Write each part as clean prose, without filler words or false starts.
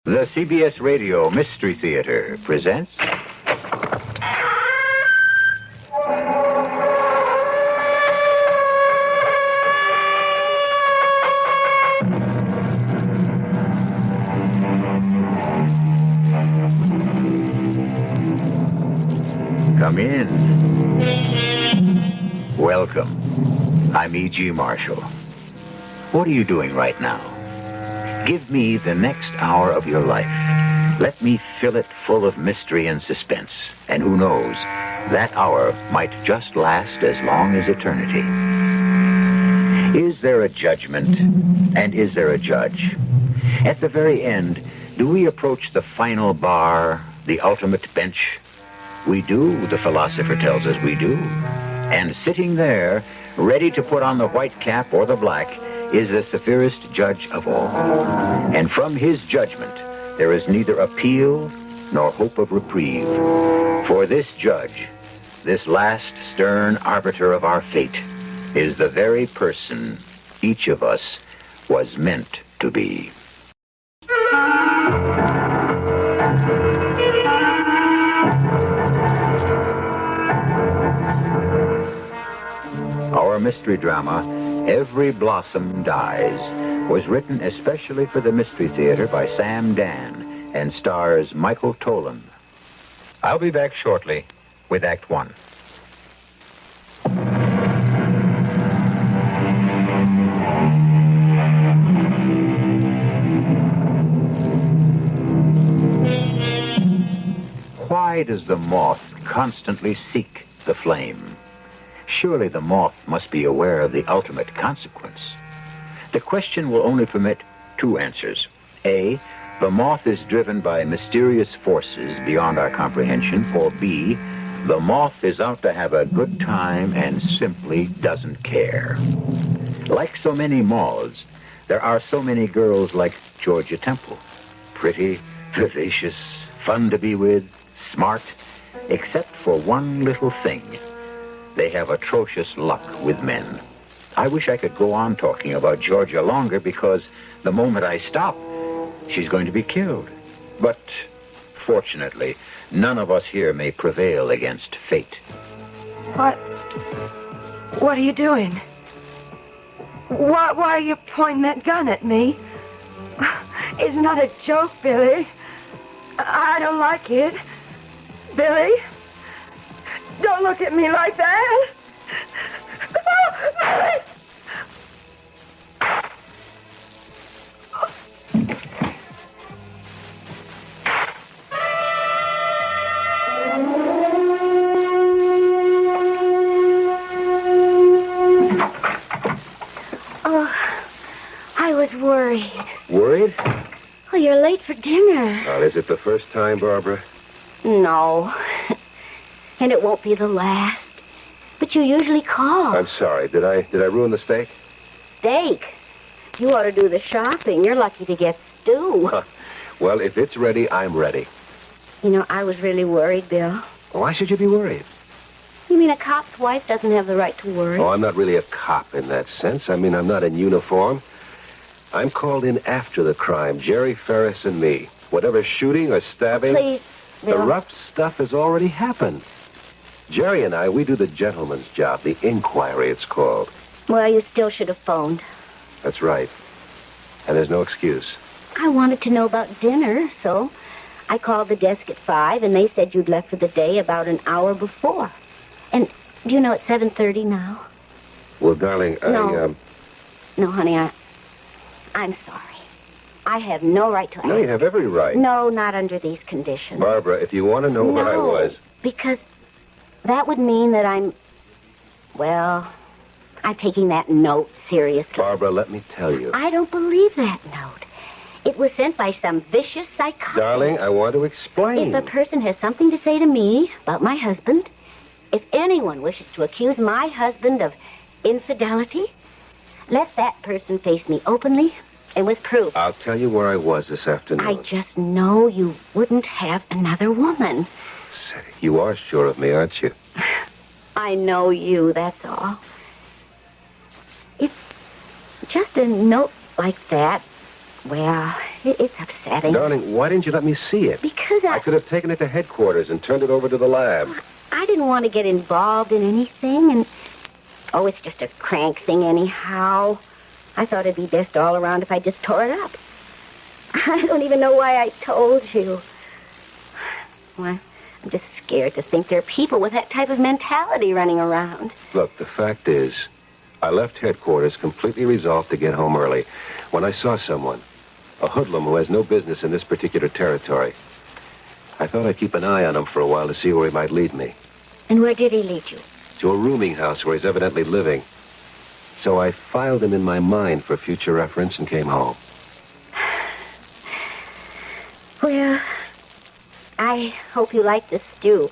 The CBS Radio Mystery Theater presents... Come in. Welcome. I'm E.G. Marshall. What are you doing right now? Give me the next hour of your life. Let me fill it full of mystery and suspense. And who knows, that hour might just last as long as eternity. Is there a judgment? And is there a judge? At the very end, do we approach the final bar, the ultimate bench? We do, the philosopher tells us we do. And sitting there, ready to put on the white cap or the black, is the severest judge of all. And from his judgment, there is neither appeal nor hope of reprieve. For this judge, this last stern arbiter of our fate, is the very person each of us was meant to be. Our mystery drama, Every Blossom Dies, was written especially for the Mystery Theater by Sam Dan and stars Michael Tolan. I'll be back shortly with Act One. Why does the moth constantly seek the flame? Surely the moth must be aware of the ultimate consequence. The question will only permit two answers. A, the moth is driven by mysterious forces beyond our comprehension. Or B, the moth is out to have a good time and simply doesn't care. Like so many moths, there are so many girls like Georgia Temple. Pretty, vivacious, fun to be with, smart, except for one little thing. They have atrocious luck with men. I wish I could go on talking about Georgia longer, because the moment I stop, she's going to be killed. But fortunately, none of us here may prevail against fate. What are you doing? Why are you pointing that gun at me? It's not a joke, Billy. I don't like it. Billy? Don't look at me like that. Oh, I was worried. Worried? Oh, you're late for dinner. Is it the first time, Barbara? No. And it won't be the last. But you usually call. I'm sorry. Did I ruin the steak? Steak? You ought to do the shopping. You're lucky to get stew. Well, if it's ready, I'm ready. You know, I was really worried, Bill. Why should you be worried? You mean a cop's wife doesn't have the right to worry? Oh, I'm not really a cop in that sense. I mean, I'm not in uniform. I'm called in after the crime, Jerry Ferris and me. Whatever shooting or stabbing... Please, Bill. The rough stuff has already happened. Jerry and I, we do the gentleman's job, the inquiry it's called. Well, you still should have phoned. That's right. And there's no excuse. I wanted to know about dinner, so I called the desk at 5, and they said you'd left for the day about an hour before. And do you know it's 7:30 now? Well, darling, No, honey, I'm sorry. I have no right to ask. No, you have every right. No, not under these conditions. Barbara, if you want to know what I was... Because that would mean that I'm taking that note seriously. Barbara, let me tell you. I don't believe that note. It was sent by some vicious psychopath. Darling, I want to explain. If a person has something to say to me about my husband, if anyone wishes to accuse my husband of infidelity, let that person face me openly and with proof. I'll tell you where I was this afternoon. I just know you wouldn't have another woman. Say, you are sure of me, aren't you? I know you, that's all. It's just a note like that. Well, It's upsetting. Darling, why didn't you let me see it? Because I could have taken it to headquarters and turned it over to the lab. I didn't want to get involved in anything, and... Oh, it's just a crank thing anyhow. I thought it'd be best all around if I just tore it up. I don't even know why I told you. Well, I'm just scared to think there are people with that type of mentality running around. Look, the fact is, I left headquarters completely resolved to get home early when I saw someone, a hoodlum who has no business in this particular territory. I thought I'd keep an eye on him for a while to see where he might lead me. And where did he lead you? To a rooming house where he's evidently living. So I filed him in my mind for future reference and came home. Well, I hope you like the stew.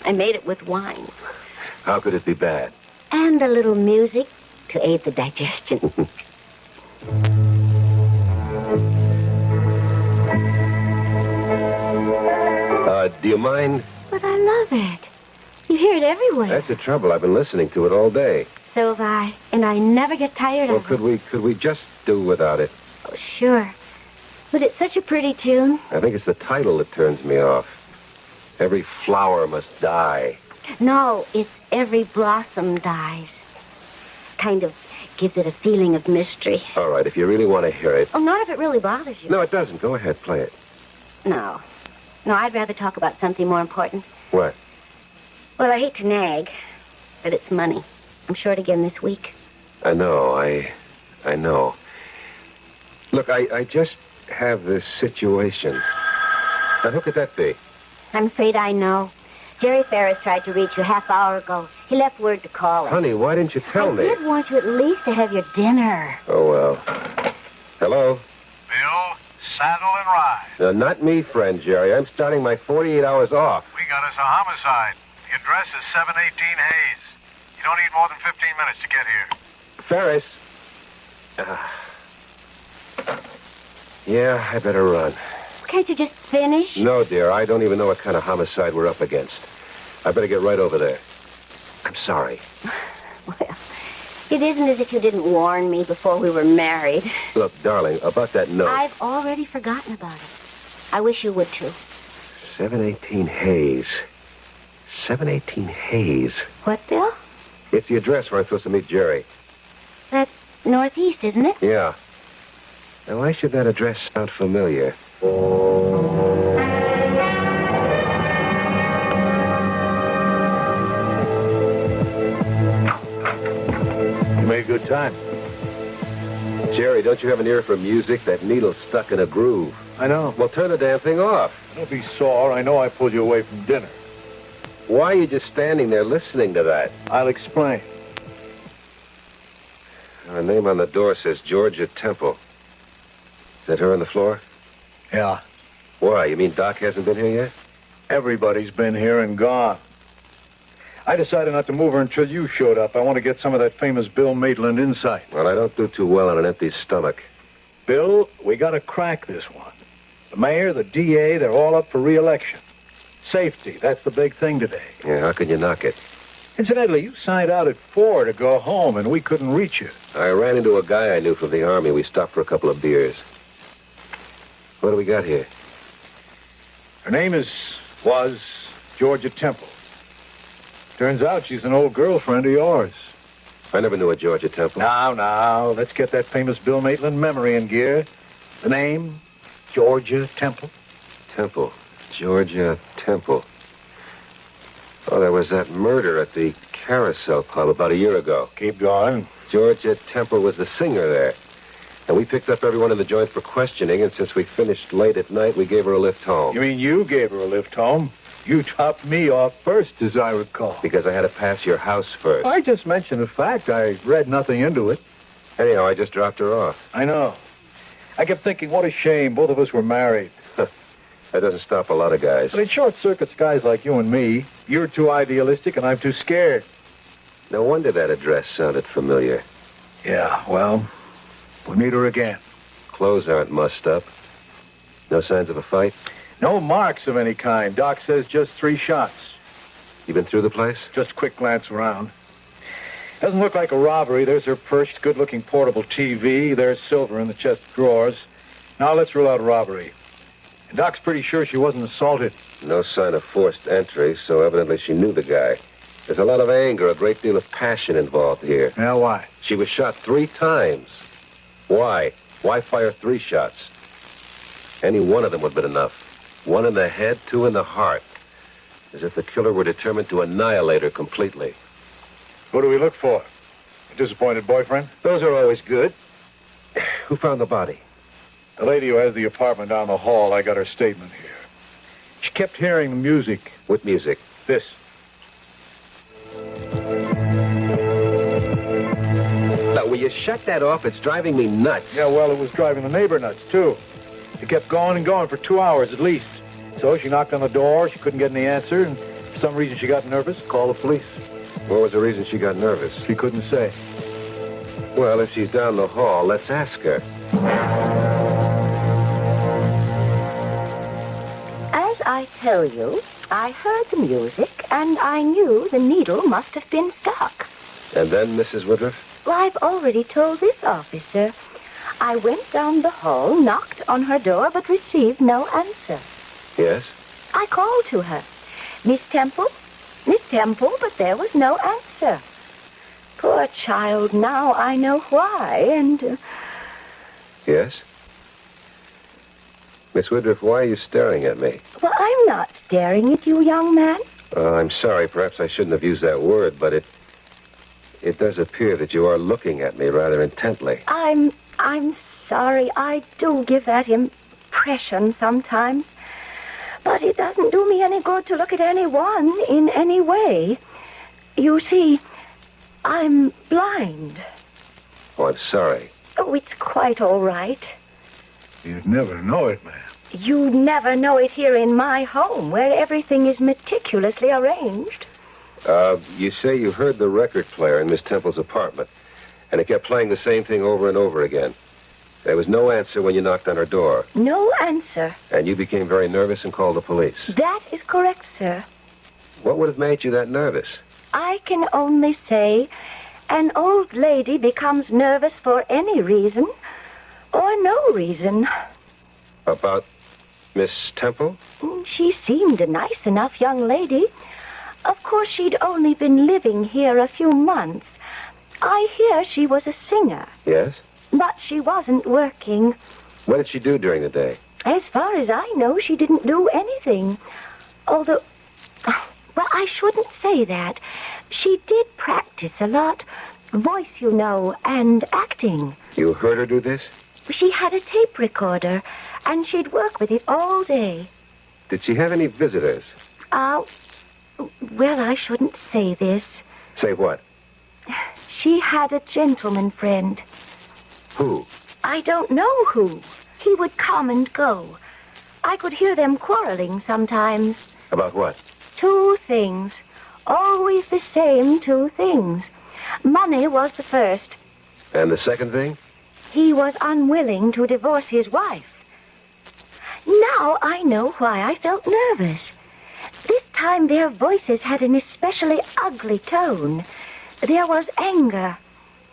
I made it with wine. How could it be bad? And a little music to aid the digestion. Do you mind? But I love it. You hear it everywhere. That's the trouble. I've been listening to it all day. So have I. And I never get tired of it. Well, could we just do without it? Oh, sure. But it's such a pretty tune. I think it's the title that turns me off. Every flower must die. No, it's Every Blossom Dies. Kind of gives it a feeling of mystery. All right, if you really want to hear it. Oh, not if it really bothers you. No, it doesn't. Go ahead, play it. No. No, I'd rather talk about something more important. What? Well, I hate to nag, but it's money. I'm short again this week. I know. I know. Look, I just have this situation. Now, who could that be? I'm afraid I know. Jerry Ferris tried to reach you half hour ago. He left word to call him. Honey, why didn't you tell me? I did want you at least to have your dinner. Oh, well. Hello? Bill, saddle and ride. Not me, friend Jerry. I'm starting my 48 hours off. We got us a homicide. The address is 718 Hayes. You don't need more than 15 minutes to get here. Ferris. Yeah, I better run. Can't you just finish? No, dear. I don't even know what kind of homicide we're up against. I better get right over there. I'm sorry. Well, it isn't as if you didn't warn me before we were married. Look, darling, about that note. I've already forgotten about it. I wish you would, too. 718 Hayes. 718 Hayes. What, Bill? It's the address where I'm supposed to meet Jerry. That's northeast, isn't it? Yeah. Now, why should that address sound familiar? You made good time. Jerry, don't you have an ear for music? That needle's stuck in a groove. I know. Well, turn the damn thing off. Don't be sore. I know I pulled you away from dinner. Why are you just standing there listening to that? I'll explain. Her name on the door says Georgia Temple. Is that her on the floor? Yeah. Why? You mean Doc hasn't been here yet? Everybody's been here and gone. I decided not to move her until you showed up. I want to get some of that famous Bill Maitland insight. Well, I don't do too well on an empty stomach. Bill, we got to crack this one. The mayor, the DA, they're all up for re-election. Safety, that's the big thing today. Yeah, how can you knock it? Incidentally, you signed out at 4 to go home, and we couldn't reach you. I ran into a guy I knew from the Army. We stopped for a couple of beers. What do we got here? Her name was Georgia Temple. Turns out she's an old girlfriend of yours. I never knew a Georgia Temple. Now, let's get that famous Bill Maitland memory in gear. The name, Georgia Temple. Temple. Georgia Temple. Oh, there was that murder at the Carousel Club about a year ago. Keep going. Georgia Temple was the singer there. And we picked up everyone in the joint for questioning, and since we finished late at night, we gave her a lift home. You mean you gave her a lift home? You topped me off first, as I recall. Because I had to pass your house first. I just mentioned a fact. I read nothing into it. Anyhow, I just dropped her off. I know. I kept thinking, what a shame. Both of us were married. That doesn't stop a lot of guys. But it short-circuits guys like you and me. You're too idealistic, and I'm too scared. No wonder that address sounded familiar. Yeah, well, we'll meet her again. Clothes aren't mussed up. No signs of a fight? No marks of any kind. Doc says just 3 shots. You been through the place? Just a quick glance around. Doesn't look like a robbery. There's her perched, good-looking portable TV. There's silver in the chest of drawers. Now let's rule out robbery. Doc's pretty sure she wasn't assaulted. No sign of forced entry, so evidently she knew the guy. There's a lot of anger, a great deal of passion involved here. Yeah, why? She was shot 3 times. Why? Why fire 3 shots? Any one of them would have been enough. 1 in the head, 2 in the heart. As if the killer were determined to annihilate her completely. Who do we look for? A disappointed boyfriend? Those are always good. Who found the body? The lady who has the apartment down the hall, I got her statement here. She kept hearing the music. What music? This. Now, will you shut that off? It's driving me nuts. Yeah, well, it was driving the neighbor nuts, too. It kept going and going for 2 hours at least. So she knocked on the door, she couldn't get any answer, and for some reason she got nervous, called the police. What was the reason she got nervous? She couldn't say. Well, if she's down the hall, let's ask her. As I tell you, I heard the music, and I knew the needle must have been stuck. And then, Mrs. Woodruff? Well, I've already told this officer. I went down the hall, knocked on her door, but received no answer. Yes? I called to her. Miss Temple, but there was no answer. Poor child, now I know why, and... Yes? Miss Woodruff, why are you staring at me? Well, I'm not staring at you, young man. I'm sorry, perhaps I shouldn't have used that word, but it does appear that you are looking at me rather intently. I'm sorry. I do give that impression sometimes. But it doesn't do me any good to look at anyone in any way. You see, I'm blind. Oh, I'm sorry. Oh, it's quite all right. You'd never know it, ma'am. You'd never know it here in my home, where everything is meticulously arranged. You say you heard the record player in Miss Temple's apartment, and it kept playing the same thing over and over again. There was no answer when you knocked on her door. No answer. And you became very nervous and called the police. That is correct, sir. What would have made you that nervous? I can only say an old lady becomes nervous for any reason or no reason. About Miss Temple? She seemed a nice enough young lady. Of course, she'd only been living here a few months. I hear she was a singer. Yes? But she wasn't working. What did she do during the day? As far as I know, she didn't do anything. Although, well, I shouldn't say that. She did practice a lot. Voice, you know, and acting. You heard her do this? She had a tape recorder, and she'd work with it all day. Did she have any visitors? Well, I shouldn't say this. Say what? She had a gentleman friend. Who? I don't know who. He would come and go. I could hear them quarreling sometimes. About what? 2 things. Always the same 2 things. Money was the first. And the second thing? He was unwilling to divorce his wife. Now I know why I felt nervous. This time their voices had an especially ugly tone. There was anger.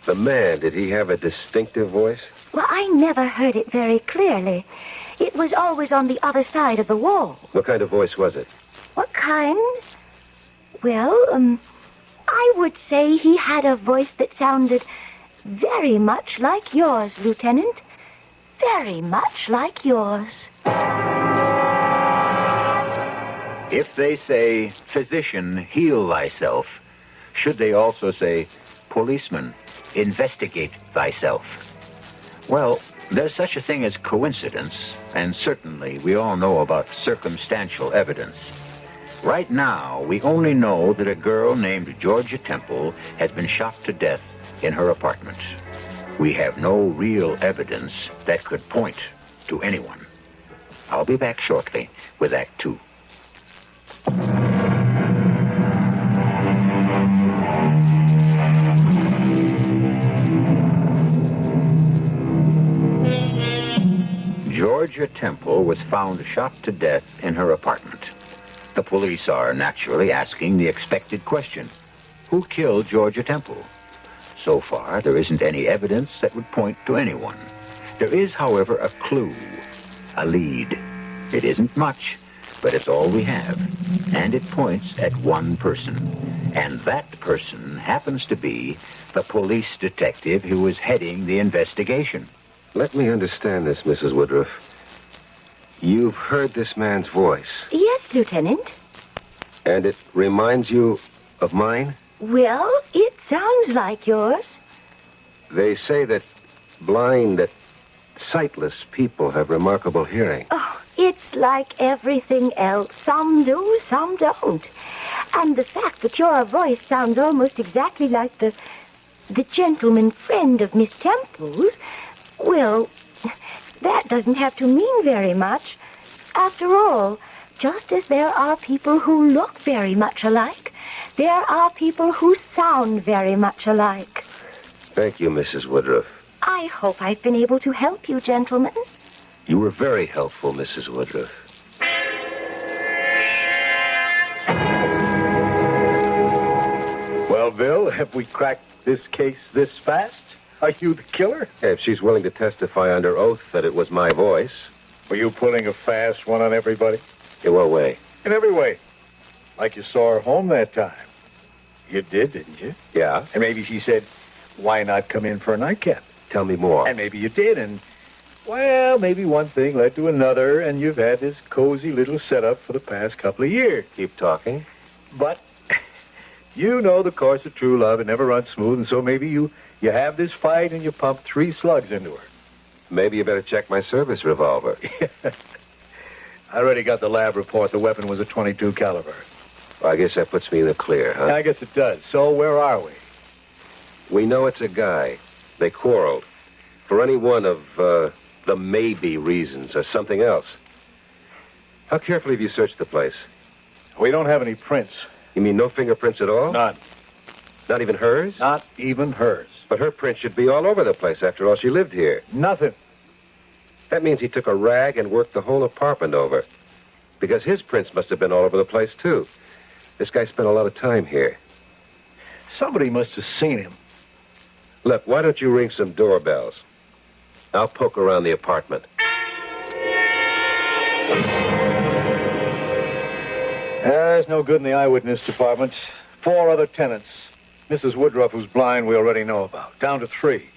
The man, did he have a distinctive voice? Well, I never heard it very clearly. It was always on the other side of the wall. What kind of voice was it? What kind? Well, I would say he had a voice that sounded very much like yours, Lieutenant. Very much like yours. If they say, physician, heal thyself, should they also say, policeman, investigate thyself? Well, there's such a thing as coincidence, and certainly we all know about circumstantial evidence. Right now, we only know that a girl named Georgia Temple has been shot to death in her apartment. We have no real evidence that could point to anyone. I'll be back shortly with Act 2. Georgia Temple was found shot to death in her apartment. The police are naturally asking the expected question: who killed Georgia Temple? So far, there isn't any evidence that would point to anyone. There is, however, a clue A lead. It isn't much, but it's all we have. And it points at one person. And that person happens to be the police detective who is heading the investigation. Let me understand this, Mrs. Woodruff. You've heard this man's voice, Yes, Lieutenant. and it reminds you of mine? Well, it sounds like yours. They say that sightless people have remarkable hearing. Oh, it's like everything else. Some do, some don't. And the fact that your voice sounds almost exactly like the gentleman friend of Miss Temple's, well, that doesn't have to mean very much. After all, just as there are people who look very much alike, there are people who sound very much alike. Thank you, Mrs. Woodruff. I hope I've been able to help you, gentlemen. You were very helpful, Mrs. Woodruff. Well, Bill, have we cracked this case this fast? Are you the killer? If she's willing to testify under oath that it was my voice. Were you pulling a fast one on everybody? In what way? In every way. Like you saw her home that time. You did, didn't you? Yeah? And maybe she said, why not come in for a nightcap? Tell me more. And maybe you did, and, well, maybe one thing led to another, and you've had this cozy little setup for the past couple of years. Keep talking. But you know the course of true love, it never runs smooth, and so maybe you have this fight and you pump 3 slugs into her. Maybe you better check my service revolver. I already got the lab report. The weapon was a .22 caliber. Well, I guess that puts me in the clear, huh? I guess it does. So where are we? We know it's a guy. They quarreled. For any one of the maybe reasons or something else. How carefully have you searched the place? We don't have any prints. You mean no fingerprints at all? None. Not even hers? Not even hers. But her print should be all over the place. After all, she lived here. Nothing. That means he took a rag and worked the whole apartment over. Because his prints must have been all over the place, too. This guy spent a lot of time here. Somebody must have seen him. Look, why don't you ring some doorbells? I'll poke around the apartment. There's no good in the eyewitness department. 4 other tenants. Mrs. Woodruff, who's blind, we already know about. Down to 3.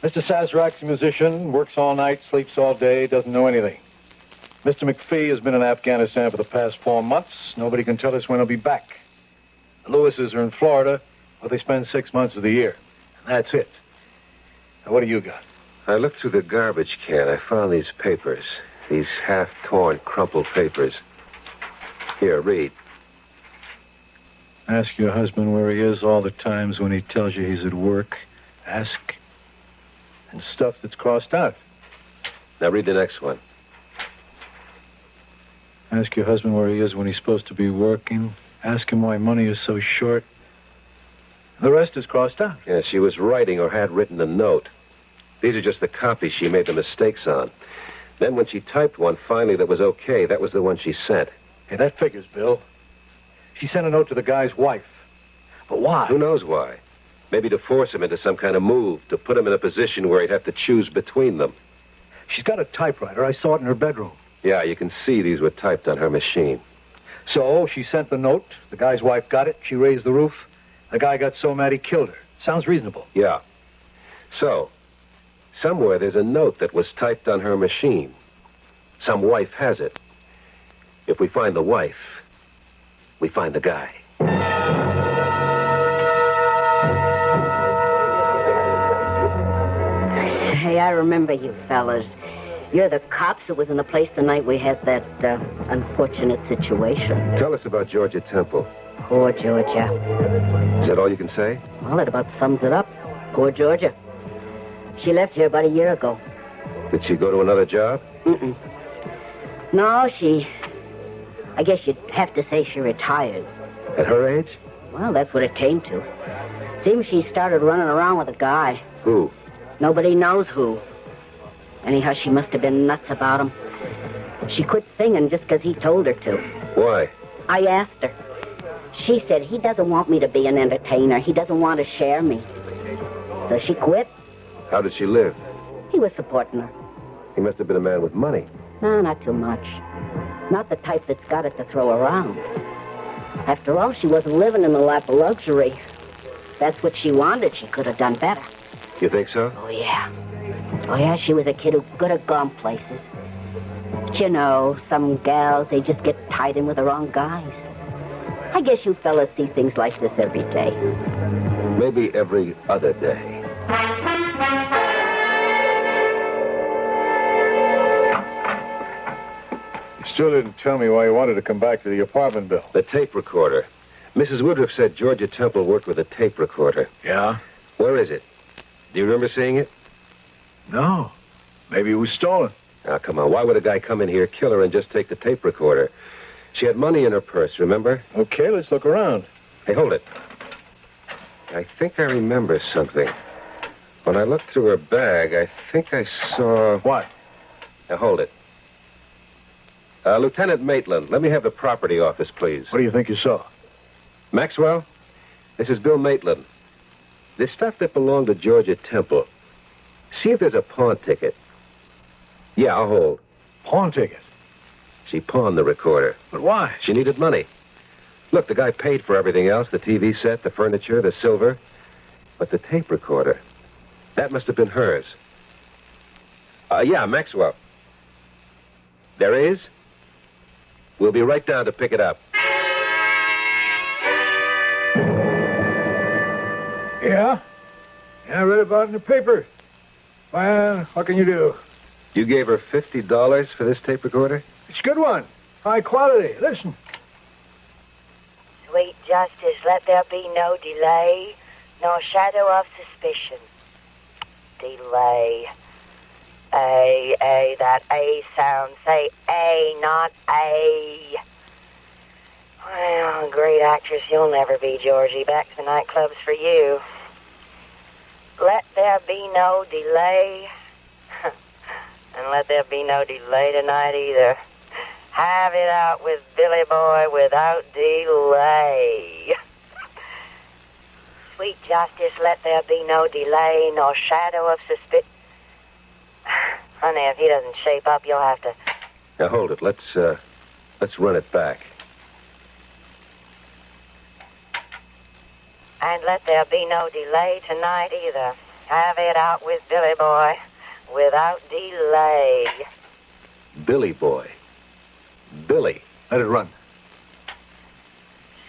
Mr. Sazerac's a musician, works all night, sleeps all day, doesn't know anything. Mr. McPhee has been in Afghanistan for the past 4 months. Nobody can tell us when he'll be back. The Lewises are in Florida, but they spend 6 months of the year. And that's it. Now, what do you got? I looked through the garbage can. I found these papers. These half-torn, crumpled papers. Here, read. Ask your husband where he is all the times when he tells you he's at work. Ask. And stuff that's crossed out. Now read the next one. Ask your husband where he is when he's supposed to be working. Ask him why money is so short. The rest is crossed out. Yeah, she was writing or had written a note. These are just the copies she made the mistakes on. Then when she typed one finally that was okay, that was the one she sent. Hey, that figures, Bill. She sent a note to the guy's wife. But why? Who knows why? Maybe to force him into some kind of move, to put him in a position where he'd have to choose between them. She's got a typewriter. I saw it in her bedroom. Yeah, you can see these were typed on her machine. So she sent the note. The guy's wife got it. She raised the roof. The guy got so mad he killed her. Sounds reasonable. Yeah. So, somewhere there's a note that was typed on her machine. Some wife has it. If we find the wife, we find the guy. Say, I remember you fellas. You're the cops who was in the place the night we had that unfortunate situation. Tell us about Georgia Temple. Poor Georgia. Is that all you can say? Well, that about sums it up. Poor Georgia. She left here about a year ago. Did she go to another job? Mm-mm. No, I guess you'd have to say she retired. At her age? Well, that's what it came to. Seems she started running around with a guy. Who? Nobody knows who. Anyhow, she must have been nuts about him. She quit singing just because he told her to. Why? I asked her. She said he doesn't want me to be an entertainer. He doesn't want to share me. So she quit. How did she live? He was supporting her. He must have been a man with money. No, not too much. Not the type that's got it to throw around. After all, she wasn't living in the lap of luxury. If that's what she wanted, she could have done better. You think so? Oh, yeah. Oh, yeah, she was a kid who could have gone places. But you know, some gals, they just get tied in with the wrong guys. I guess you fellas see things like this every day. Maybe every other day. You still didn't tell me why you wanted to come back to the apartment, Bill. The tape recorder. Mrs. Woodruff said Georgia Temple worked with a tape recorder. Yeah? Where is it? Do you remember seeing it? No. Maybe it was stolen. Now, come on. Why would a guy come in here, kill her, and just take the tape recorder? She had money in her purse, remember? Okay, let's look around. Hey, hold it. I think I remember something. When I looked through her bag, I think I saw... What? Now, hold it. Lieutenant Maitland, let me have the property office, please. What do you think you saw? Maxwell, this is Bill Maitland. This stuff that belonged to Georgia Temple. See if there's a pawn ticket. Yeah, I'll hold. Pawn ticket? She pawned the recorder. But why? She needed money. Look, the guy paid for everything else, the TV set, the furniture, the silver. But the tape recorder, that must have been hers. Yeah, Maxwell. There is? We'll be right down to pick it up. Yeah? Yeah, I read about it in the paper. Well, what can you do? You gave her $50 for this tape recorder? It's a good one. High quality. Listen. Sweet justice, let there be no delay, nor shadow of suspicion. Delay. A, that A sound. Say A, not A. Well, great actress you'll never be, Georgie. Back to the nightclubs for you. Let there be no delay. And let there be no delay tonight either. Have it out with Billy Boy without delay. Sweet justice, let there be no delay, nor shadow of suspicion. Honey, if he doesn't shape up, you'll have to... Now, hold it. Let's run it back. And let there be no delay tonight either. Have it out with Billy Boy without delay. Billy Boy. Billy. Let it run.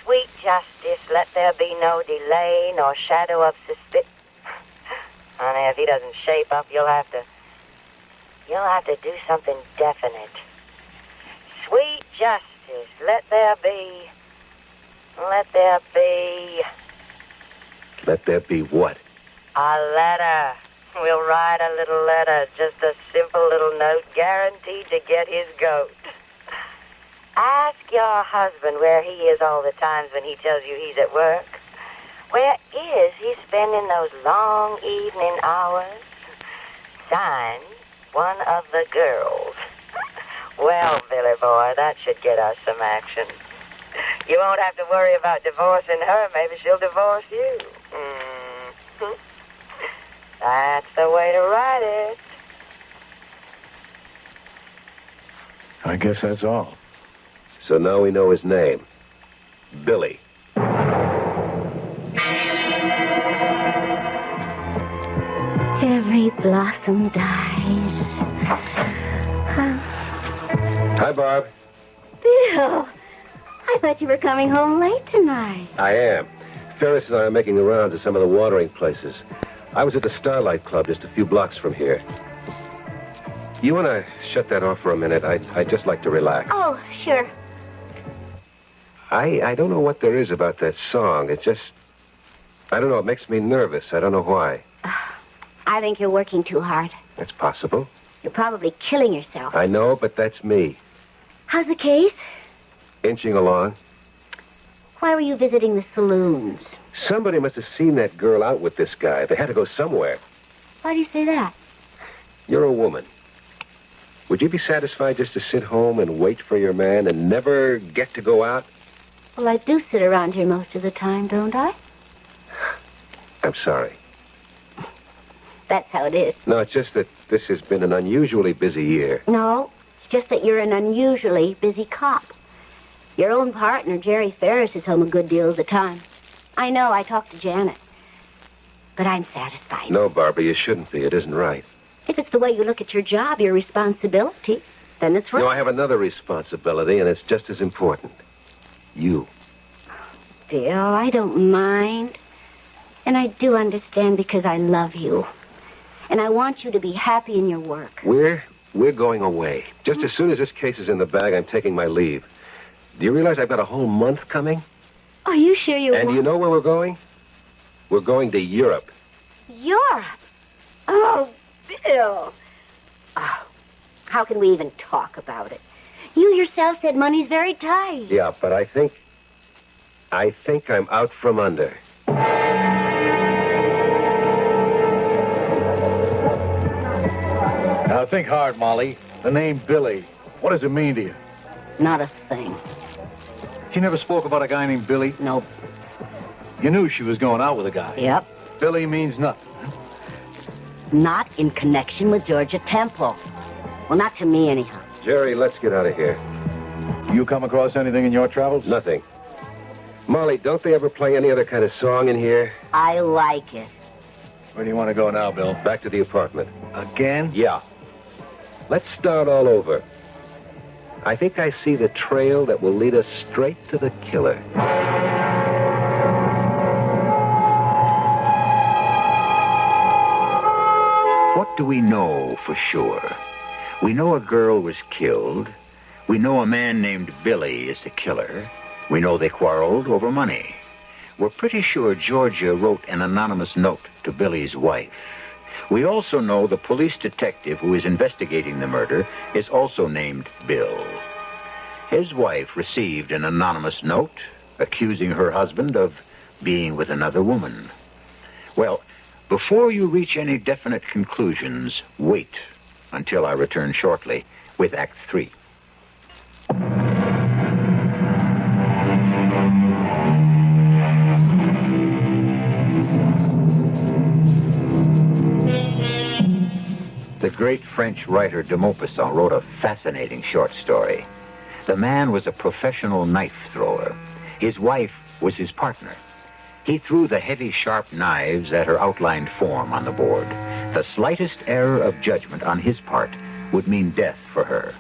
Sweet justice, let there be no delay, nor shadow of suspicion. Honey, if he doesn't shape up, you'll have to do something definite. Sweet justice, let there be... Let there be what? a letter. We'll write a little letter, just a simple little note, guaranteed to get his goat. Ask your husband where he is all the times when he tells you he's at work. Where is he spending those long evening hours? Signed, one of the girls. Well, Billy Boy, that should get us some action. You won't have to worry about divorcing her. Maybe she'll divorce you. Mm-hmm. That's the way to write it. I guess that's all. So now we know his name. Billy. Every blossom dies. Hi, Barb. Bill, I thought you were coming home late tonight. I am. Ferris and I are making the rounds at some of the watering places. I was at the Starlight Club just a few blocks from here. You want to shut that off for a minute? I'd just like to relax. Oh, sure. I don't know what there is about that song. It just... I don't know. It makes me nervous. I don't know why. I think you're working too hard. That's possible. You're probably killing yourself. I know, but that's me. How's the case? Inching along. Why were you visiting the saloons? Somebody must have seen that girl out with this guy. They had to go somewhere. Why do you say that? You're a woman. Would you be satisfied just to sit home and wait for your man and never get to go out? Well, I do sit around here most of the time, don't I? I'm sorry. That's how it is. No, it's just that this has been an unusually busy year. No, it's just that you're an unusually busy cop. Your own partner, Jerry Ferris, is home a good deal of the time. I know, I talked to Janet. But I'm satisfied. No, Barbara, you shouldn't be. It isn't right. If it's the way you look at your job, your responsibility, then it's right. No, I have another responsibility, and it's just as important. You. Bill, I don't mind. And I do understand because I love you. And I want you to be happy in your work. We're going away. Just as soon as this case is in the bag, I'm taking my leave. Do you realize I've got a whole month coming? Are you sure you And want... do you know where we're going? We're going to Europe. Europe? Oh, Bill. Oh, how can we even talk about it? You yourself said money's very tight. Yeah, but I think I'm out from under. Now, think hard, Molly. The name Billy. What does it mean to you? Not a thing. She never spoke about a guy named Billy. Nope. You knew she was going out with a guy. Yep. Billy means nothing. Not in connection with Georgia Temple. Well, not to me, anyhow. Jerry, let's get out of here. You come across anything in your travels? Nothing. Molly, don't they ever play any other kind of song in here? I like it. Where do you want to go now, Bill? Back to the apartment. Again? Yeah. Let's start all over. I think I see the trail that will lead us straight to the killer. What do we know for sure? We know a girl was killed. We know a man named Billy is the killer. We know they quarreled over money. We're pretty sure Georgia wrote an anonymous note to Billy's wife. We also know the police detective who is investigating the murder is also named Bill. His wife received an anonymous note accusing her husband of being with another woman. Well, before you reach any definite conclusions, wait until I return shortly with Act 3. The great French writer de Maupassant wrote a fascinating short story. The man was a professional knife thrower. His wife was his partner. He threw the heavy, sharp knives at her outlined form on the board. The slightest error of judgment on his part would mean death for her.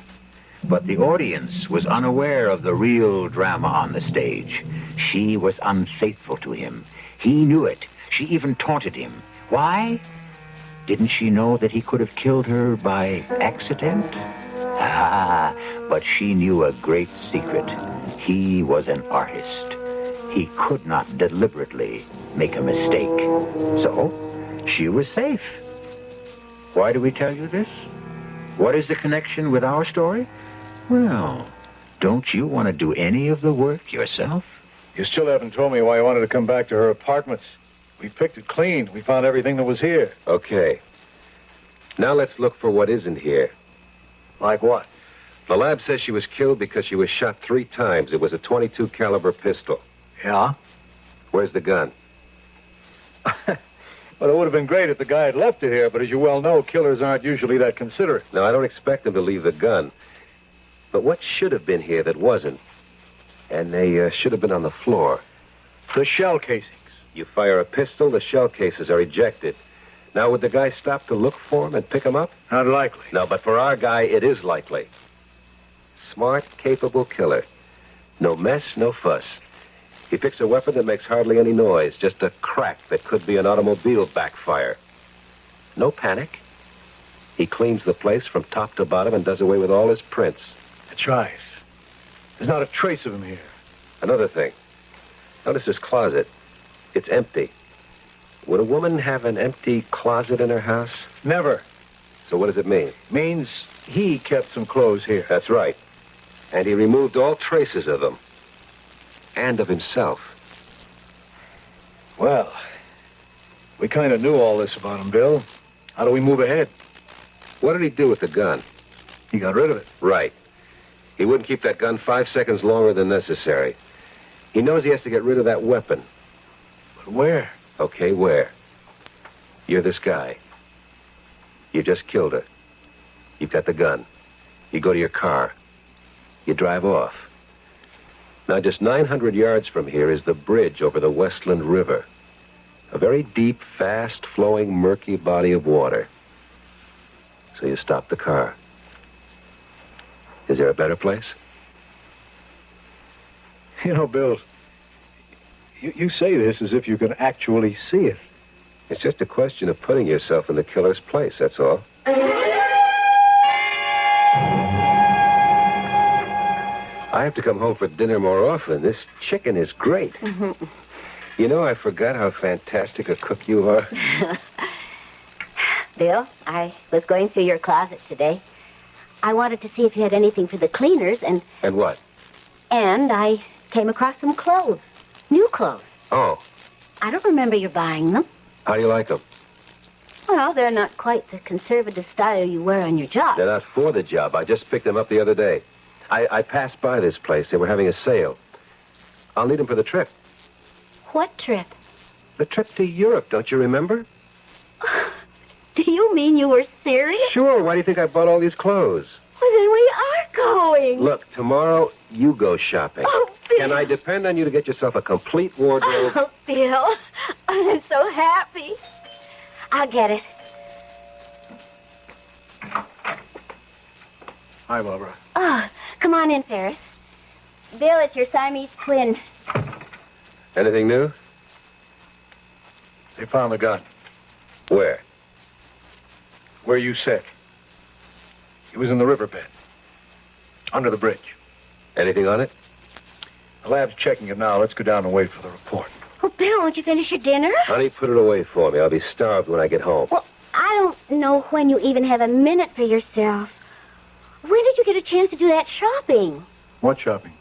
But the audience was unaware of the real drama on the stage. She was unfaithful to him. He knew it. She even taunted him. Why? Didn't she know that he could have killed her by accident? Ah, but she knew a great secret. He was an artist. He could not deliberately make a mistake. So, she was safe. Why do we tell you this? What is the connection with our story? Well, don't you want to do any of the work yourself? You still haven't told me why you wanted to come back to her apartments. We picked it clean. We found everything that was here. Okay. Now let's look for what isn't here. Like what? The lab says she was killed because she was shot 3 times. It was a .22 caliber pistol. Yeah? Where's the gun? Well, it would have been great if the guy had left it here, but as you well know, killers aren't usually that considerate. No, I don't expect them to leave the gun. But what should have been here that wasn't? And they should have been on the floor. The shell casings. You fire a pistol, the shell cases are ejected. Now, would the guy stop to look for them and pick them up? Not likely. No, but for our guy, it is likely. Smart, capable killer. No mess, no fuss. He picks a weapon that makes hardly any noise, just a crack that could be an automobile backfire. No panic. He cleans the place from top to bottom and does away with all his prints. That's right. There's not a trace of him here. Another thing. Notice his closet. It's empty. Would a woman have an empty closet in her house? Never. So what does it mean? Means he kept some clothes here. That's right. And he removed all traces of them. And of himself. Well, we kind of knew all this about him, Bill. How do we move ahead? What did he do with the gun? He got rid of it. Right. He wouldn't keep that gun 5 seconds longer than necessary. He knows he has to get rid of that weapon. But where? Okay, where? You're this guy. You just killed her. You've got the gun. You go to your car. You drive off. Now, just 900 yards from here is the bridge over the Westland River. A very deep, fast-flowing, murky body of water. So you stop the car. Is there a better place? You know, Bill, you say this as if you can actually see it. It's just a question of putting yourself in the killer's place, that's all. I have to come home for dinner more often. This chicken is great. You know, I forgot how fantastic a cook you are. Bill, I was going through your closet today. I wanted to see if you had anything for the cleaners, and... And what? And I came across some clothes. New clothes. Oh. I don't remember you buying them. How do you like them? Well, they're not quite the conservative style you wear on your job. They're not for the job. I just picked them up the other day. I passed by this place. They were having a sale. I'll need them for the trip. What trip? The trip to Europe, don't you remember? Do you mean you were serious? Sure. Why do you think I bought all these clothes? Well, then we are going. Look, tomorrow you go shopping. Oh, Bill. Can I depend on you to get yourself a complete wardrobe? Oh, Bill. I'm so happy. I'll get it. Hi, Barbara. Oh, come on in, Ferris. Bill, it's your Siamese twin. Anything new? They found the gun. Where? Where you said. It was in the riverbed. Under the bridge. Anything on it? The lab's checking it now. Let's go down and wait for the report. Oh, Bill, won't you finish your dinner? Honey, put it away for me. I'll be starved when I get home. Well, I don't know when you even have a minute for yourself. When did you get a chance to do that shopping? What shopping?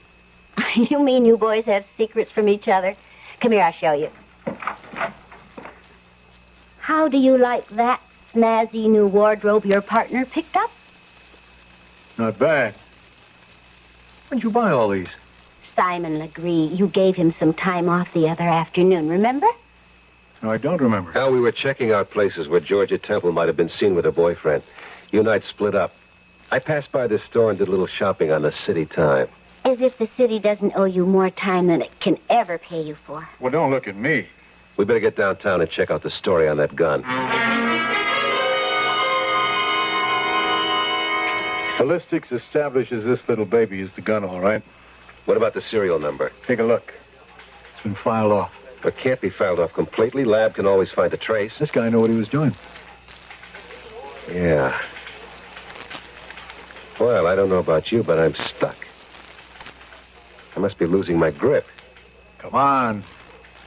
You mean you boys have secrets from each other? Come here, I'll show you. How do you like that snazzy new wardrobe your partner picked up? Not bad. When'd you buy all these? Simon Legree, you gave him some time off the other afternoon, remember? No, I don't remember. Well, we were checking out places where Georgia Temple might have been seen with her boyfriend. You and I'd split up. I passed by this store and did a little shopping on the city time. As if the city doesn't owe you more time than it can ever pay you for. Well, don't look at me. We better get downtown and check out the story on that gun. Ballistics establishes this little baby is the gun, all right. What about the serial number? Take a look. It's been filed off. It can't be filed off completely. Lab can always find a trace. This guy knew what he was doing. Yeah. Well, I don't know about you, but I'm stuck. I must be losing my grip. Come on,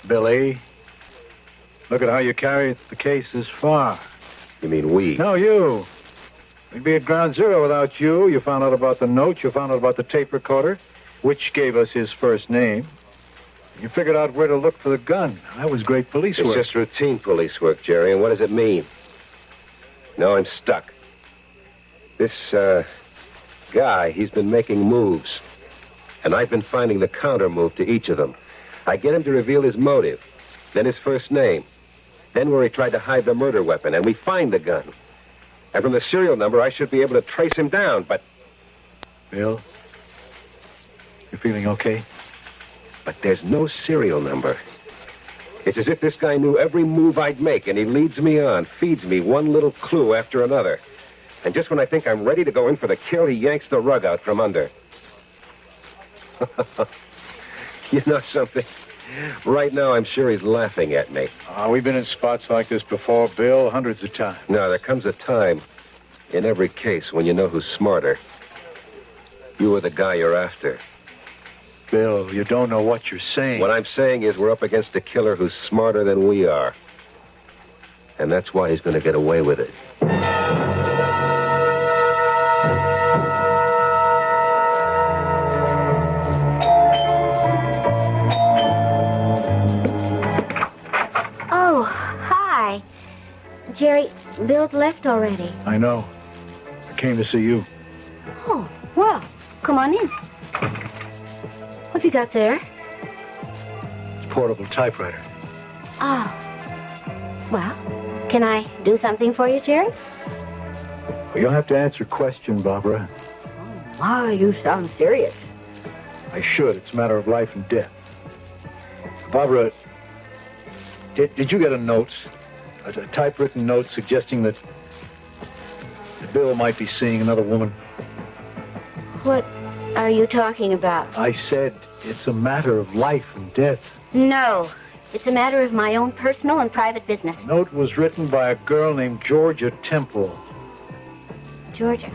Billy. Look at how you carried the case this far. You mean we? No, you. We'd be at ground zero without you. You found out about the note. You found out about the tape recorder, which gave us his first name. You figured out where to look for the gun. That was great police work. It's just routine police work, Jerry, and what does it mean? No, I'm stuck. This, guy, he's been making moves. And I've been finding the counter move to each of them. I get him to reveal his motive, then his first name, then where he tried to hide the murder weapon, and we find the gun. And from the serial number, I should be able to trace him down, but... Bill, you feeling okay? But there's no serial number. It's as if this guy knew every move I'd make, and he leads me on, feeds me one little clue after another. And just when I think I'm ready to go in for the kill, he yanks the rug out from under. You know something? Right now, I'm sure he's laughing at me. We've been in spots like this before, Bill, hundreds of times. No, there comes a time in every case when you know who's smarter. You are the guy you're after. Bill, you don't know what you're saying. What I'm saying is we're up against a killer who's smarter than we are. And that's why he's going to get away with it. Oh, hi. Jerry, Bill's left already. I know. I came to see you. Oh, well, come on in. What have you got there? Portable typewriter. Oh. Well, can I do something for you, Jerry? Well, you'll have to answer a question, Barbara. My, you sound serious. I should. It's a matter of life and death. Barbara, did you get a note, a typewritten note suggesting that Bill might be seeing another woman? What are you talking about? I said it's a matter of life and death. No, it's a matter of my own personal and private business. The note was written by a girl named Georgia Temple. Georgia?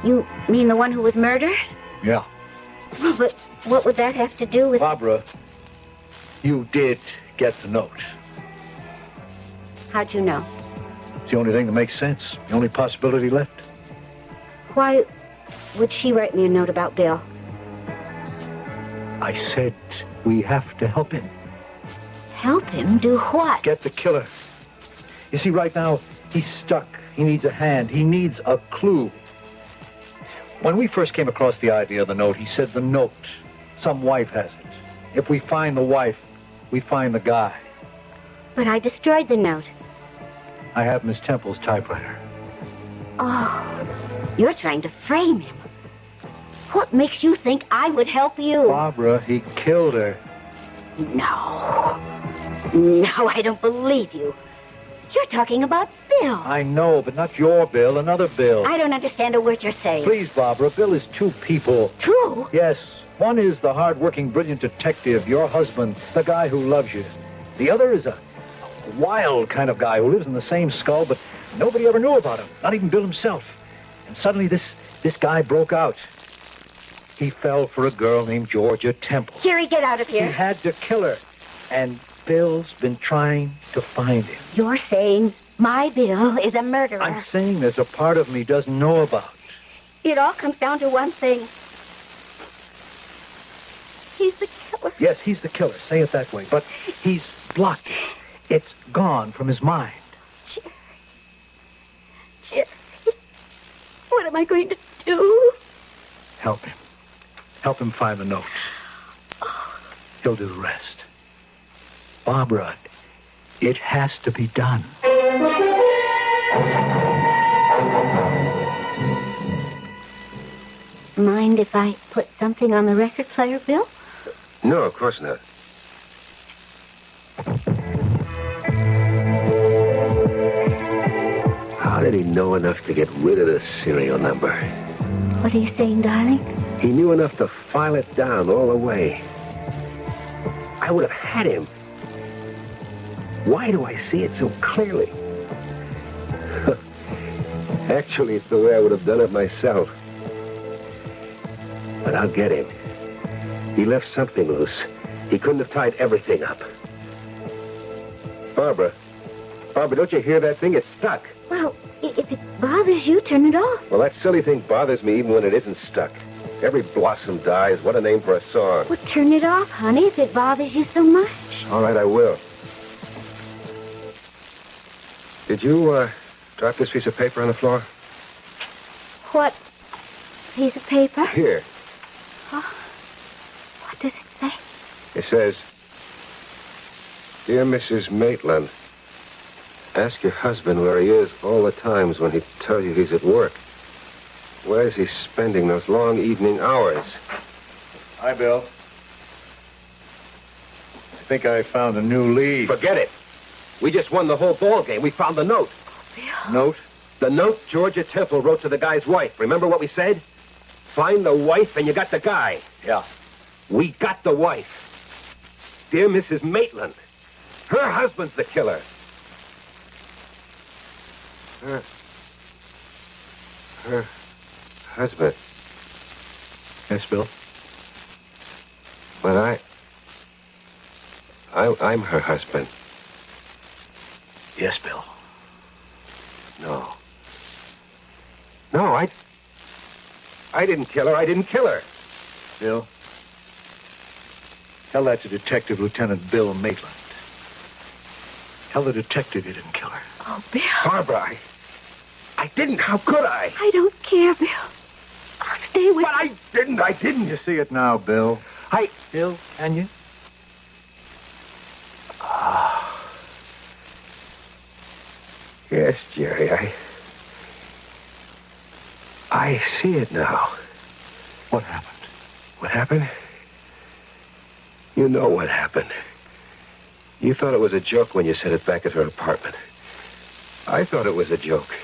You mean the one who was murdered? Yeah. Well, but what would that have to do with... Barbara, you did get the note. How'd you know? It's the only thing that makes sense. The only possibility left. Why would she write me a note about Bill? I said we have to help him. Help him do what? Get the killer. You see, right now, he's stuck. He needs a hand. He needs a clue. When we first came across the idea of the note, he said the note. Some wife has it. If we find the wife, we find the guy. But I destroyed the note. I have Miss Temple's typewriter. Oh, you're trying to frame him. What makes you think I would help you? Barbara, he killed her. No. No, I don't believe you. You're talking about Bill. I know, but not your Bill, another Bill. I don't understand a word you're saying. Please, Barbara, Bill is two people. Two? Yes. One is the hard-working, brilliant detective, your husband, the guy who loves you. The other is a wild kind of guy who lives in the same skull, but nobody ever knew about him, not even Bill himself. And suddenly this guy broke out. He fell for a girl named Georgia Temple. Jerry, get out of here. He had to kill her, and Bill's been trying to find him. You're saying my Bill is a murderer. I'm saying there's a part of me doesn't know about. It all comes down to one thing. He's the killer. Yes, he's the killer. Say it that way. But he's blocked it. It's gone from his mind. Jerry, what am I going to do? Help him. Help him find the note. He'll do the rest. Barbara, it has to be done. Mind if I put something on the record player, Bill? No, of course not. How did he know enough to get rid of the serial number? What are you saying, darling? He knew enough to file it down all the way. I would have had him. Why do I see it so clearly? Actually, it's the way I would have done it myself. But I'll get him. He left something loose. He couldn't have tied everything up. Barbara, don't you hear that thing? It's stuck. Well, if it bothers you, turn it off. Well, that silly thing bothers me even when it isn't stuck. Every blossom dies. What a name for a song. Well, turn it off, honey, if it bothers you so much. All right, I will. Did you, drop this piece of paper on the floor? What piece of paper? Here. What does it say? It says, Dear Mrs. Maitland, ask your husband where he is all the times when he tells you he's at work. Where's he spending those long evening hours? Hi, Bill. I think I found a new lead. Forget it. We just won the whole ball game. We found the note. Bill. Note? The note Georgia Temple wrote to the guy's wife. Remember what we said? Find the wife and you got the guy. Yeah. We got the wife. Dear Mrs. Maitland. Her husband's the killer. Her husband. Yes, Bill? But I'm her husband. Yes, Bill. No. No, I didn't kill her. I didn't kill her. Bill? Tell that to Detective Lieutenant Bill Maitland. Tell the detective you didn't kill her. Oh, Bill. Barbara, I didn't. How could I? I don't care, Bill. I'll stay with But I didn't. You see it now, Bill. Bill, can you? Yes, Jerry, I see it now. What happened? What happened? You know what happened. You thought it was a joke when you said it back at her apartment. I thought it was a joke.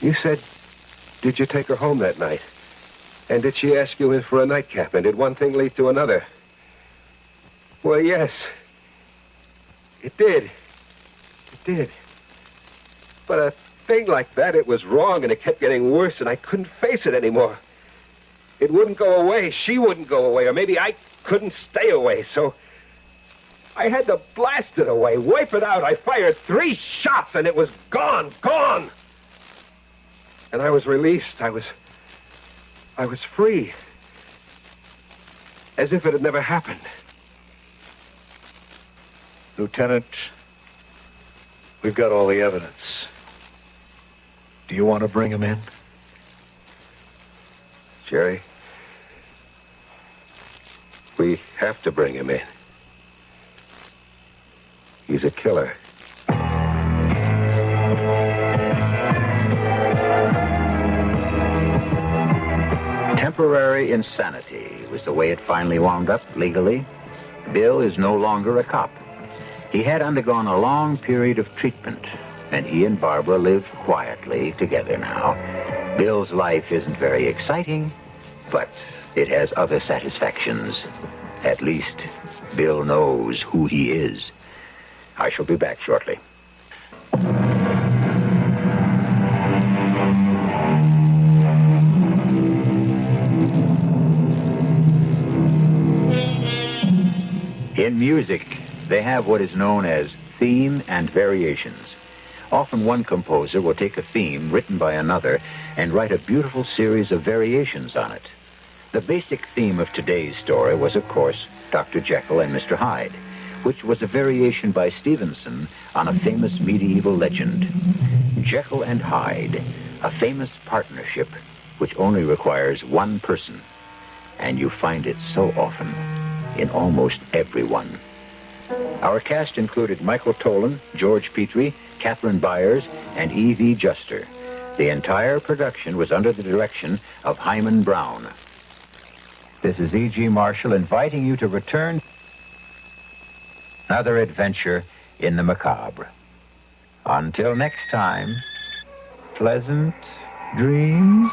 You said, did you take her home that night? And did she ask you in for a nightcap? And did one thing lead to another? Well, yes. It did. It did. But a thing like that, it was wrong, and it kept getting worse, and I couldn't face it anymore. It wouldn't go away. She wouldn't go away, or maybe I couldn't stay away, so I had to blast it away, wipe it out. I fired 3 shots, and it was gone. And I was released. I was free. As if it had never happened. Lieutenant, we've got all the evidence. Do you want to bring him in? Jerry, we have to bring him in. He's a killer. Temporary insanity was the way it finally wound up legally. Bill is no longer a cop. He had undergone a long period of treatment, and he and Barbara live quietly together now. Bill's life isn't very exciting, but it has other satisfactions. At least, Bill knows who he is. I shall be back shortly. In music, they have what is known as theme and variations. Often one composer will take a theme written by another and write a beautiful series of variations on it. The basic theme of today's story was, of course, Dr. Jekyll and Mr. Hyde, which was a variation by Stevenson on a famous medieval legend. Jekyll and Hyde, a famous partnership which only requires one person. And you find it so often in almost everyone. Our cast included Michael Tolan, George Petrie, Catherine Byers, and E.V. Juster. The entire production was under the direction of Hyman Brown. This is E.G. Marshall inviting you to return another adventure in the macabre. Until next time, pleasant dreams.